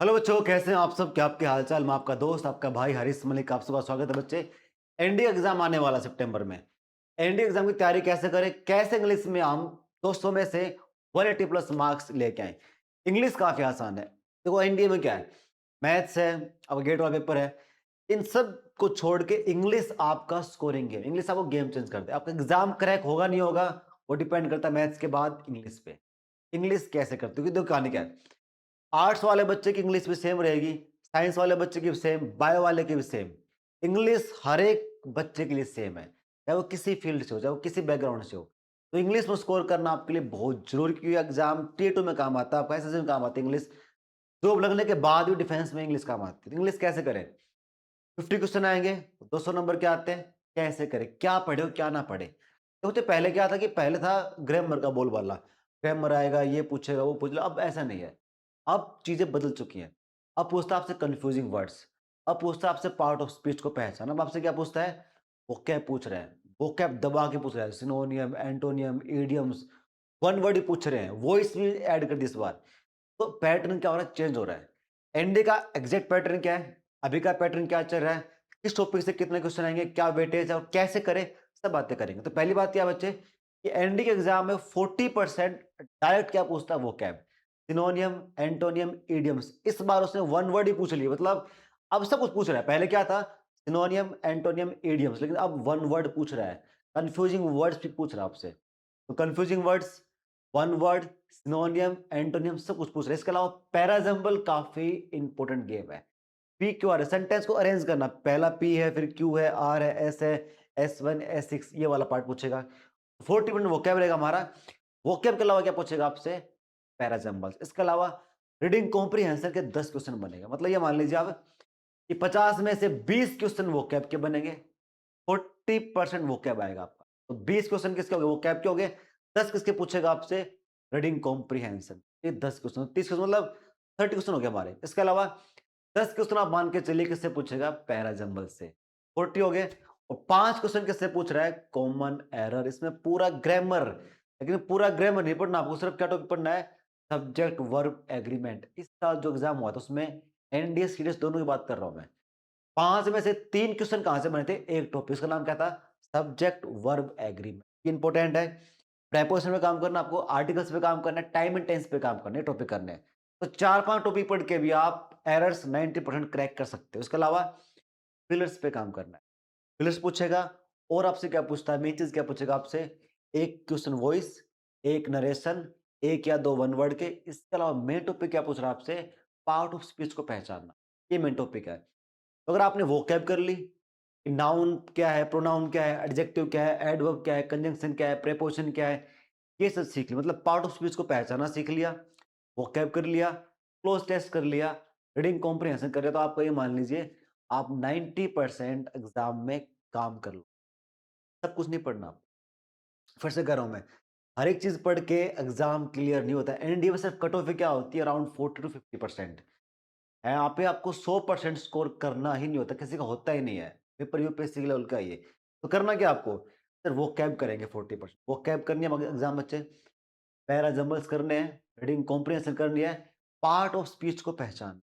Hello बच्चों, कैसे हैं आप सब? क्या आपके हालचाल? मैं आपका दोस्त, आपका भाई हरीश मलिक, आप सबका स्वागत है बच्चे। एनडीए एग्जाम आने वाला सितंबर में। एनडीए एग्जाम की तैयारी कैसे करें, कैसे इंग्लिश में हम 200 में से 180 प्लस मार्क्स लेके आए। इंग्लिश काफी आसान है। देखो एनडीए में क्या है, मैथ्स है, अब गेट वाला पेपर है। इन सब को छोड़ के इंग्लिश आपका स्कोरिंग गेम, इंग्लिश आपको गेम चेंज करता है। आपका एग्जाम क्रैक होगा नहीं होगा वो डिपेंड करता है मैथ्स के बाद इंग्लिश पे। इंग्लिश कैसे करते हो, क्योंकि देखो कहानी क्या है, आर्ट्स वाले बच्चे की इंग्लिश भी सेम रहेगी, साइंस वाले बच्चे की भी सेम, बायो वाले की भी सेम। इंग्लिश हर एक बच्चे के लिए सेम है, चाहे वो किसी फील्ड से हो, चाहे वो किसी बैकग्राउंड से हो। तो इंग्लिश में स्कोर करना आपके लिए बहुत जरूरी, क्योंकि एग्जाम टी2 में काम आता है, आपका एसएससी में काम आता है इंग्लिश। जॉब लगने के बाद भी डिफेंस में इंग्लिश काम आती है। तो इंग्लिश कैसे करें? 50 क्वेश्चन आएंगे, 200 नंबर के आते हैं। कैसे करें, क्या पढ़े और क्या ना पढ़े? तो पहले क्या था कि पहले था ग्रामर का बोलबाला, ग्रामर आएगा, ये पूछेगा वो पूछ लो। अब ऐसा नहीं है, अब चीजें बदल चुकी हैं। अब पूछता है आपसे कंफ्यूजिंग वर्ड्स, अब पूछता है आपसे पार्ट ऑफ स्पीच को पहचान। अब आपसे क्या पूछता है? वोकैब पूछ रहे हैं, वोकैब दबा के पूछ रहा है, synonym, antonym, idioms, one word ही पूछ रहे हैं, वॉइस भी ऐड कर दी इस बार। तो पैटर्न क्या हो रहा है? चेंज हो रहा है। एनडी का एग्जैक्ट पैटर्न क्या है, अभी का पैटर्न क्या चल रहा है, किस टॉपिक से कितने क्वेश्चन आएंगे, क्या वेटेज है और कैसे करें, सब बातें करेंगे। तो पहली बात क्या बच्चे, कि एनडी के एग्जाम में 40% डायरेक्ट क्या पूछता है? वो कैब, सिनोनियम, एंटोनियम, इडियम्स। इस बार उसने वन वर्ड ही पूछ लिया, मतलब अब सब कुछ पूछ रहा है। पहले क्या था? सिनोनियम, एंटोनियम, इडियम्स, लेकिन अब वन वर्ड पूछ रहा है। कंफ्यूजिंग वर्ड्स भी पूछ रहा है आपसे। तो confusing words, one word, सिनोनियम, antonym, सब कुछ पूछ रहे हैं। इसके अलावा पैराजम्बल काफी इंपॉर्टेंट गेम है। पी क्यू आर है, सेंटेंस को अरेंज करना। पहला पी है, फिर क्यू है, आर है, एस है, S1 S6, ये वाला पार्ट पूछेगा। 40% वोकैब रहेगा हमारा। वोकैब के अलावा क्या पूछेगा आपसे? पैराजम्बल्स। इसके अलावा रीडिंग कॉम्प्रिहेंशन के 10 क्वेश्चन बनेगा। मतलब ये मान लीजिए आप कि 50 में से 20 क्वेश्चन वोकैब के बनेंगे, 40% वोकैब आएगा आपका। तो 20 क्वेश्चन किसके हो गए? वोकैब के हो गए। 10 किसके पूछेगा आपसे? Reading comprehension. ये 10 क्वेश्चन, 30 क्वेश्चन, मतलब 30 क्वेश्चन हो गए हमारे। इसके अलावा 10 क्वेश्चन आप मान के चलिए किससे पूछेगा? पैराजम्बल से। 40 हो गए। और 5 क्वेश्चन किससे पूछ रहा है? Common error. इसमें पूरा ग्रामर, लेकिन पूरा ग्रामर नहीं पढ़ना आपको, सिर्फ क्या टॉपिक पढ़ना है? Subject verb agreement. इस साल जो एग्जाम हुआ था उसमें एनडीए सीरीज दोनों की बात कर रहा हूं मैं। 5 में से 3 क्वेश्चन कहां से बने थे? एक टॉपिक, उसका नाम क्या था? Subject verb agreement. इंपॉर्टेंट है। प्रेपोजिशन पे काम करना आपको, आर्टिकल्स पे काम करना है, टाइम एंड टेंस पे काम करना है, टॉपिक करने हैं। तो 4-5 टॉपिक पढ़ के भी आप एरर्स 90% क्रैक कर सकते हो। इसके अलावा फिलर्स पे काम करना है। फिलर्स पूछेगा, और आपसे क्या पूछता है? मेन चीज क्या पूछेगा आपसे? एक क्वेश्चन वॉइस, एक नरेशन, एक या दो वन वर्ड के। इसके अलावा मेन टॉपिक क्या पूछ रहा है आपसे? पार्ट ऑफ स्पीच को पहचानना। ये मेन टॉपिक है। तो अगर आपने वोकैब कर ली, नाउन क्या है, प्रोनाउन क्या है, एडजेक्टिव क्या है, एडवर्ब क्या है, कंजंक्शन क्या है, प्रीपोजिशन क्या है, ये सब सीख लिया। मतलब पार्ट ऑफ स्पीच को पहचानना सीख लिया, वोकैब कर लिया, क्लोज टेस्ट कर लिया, रीडिंग कॉम्प्रिहेंशन कर लिया। तो आपको ये मान लीजिए आप 90% एग्जाम में काम कर लो। सब कुछ नहीं पढ़ना आप। फिर से कह रहा हूं मैं, हर एक चीज पढ़ के एग्जाम क्लियर नहीं होता। एनडीए में सिर्फ कट ऑफ क्या होती है? अराउंड 40 to 50% है। यहाँ पे आपको 100% स्कोर करना ही नहीं होता, किसी का होता ही नहीं है। पेपर यूपीएससी के लेवल का ही है। तो करना क्या आपको? सर वो कैब करेंगे 40%, वो कैब करनी है एग्जाम बच्चे। पैराजम्बल्स करने हैं, रीडिंग कॉम्प्रिहेंशन करनी है, पार्ट ऑफ स्पीच को पहचान।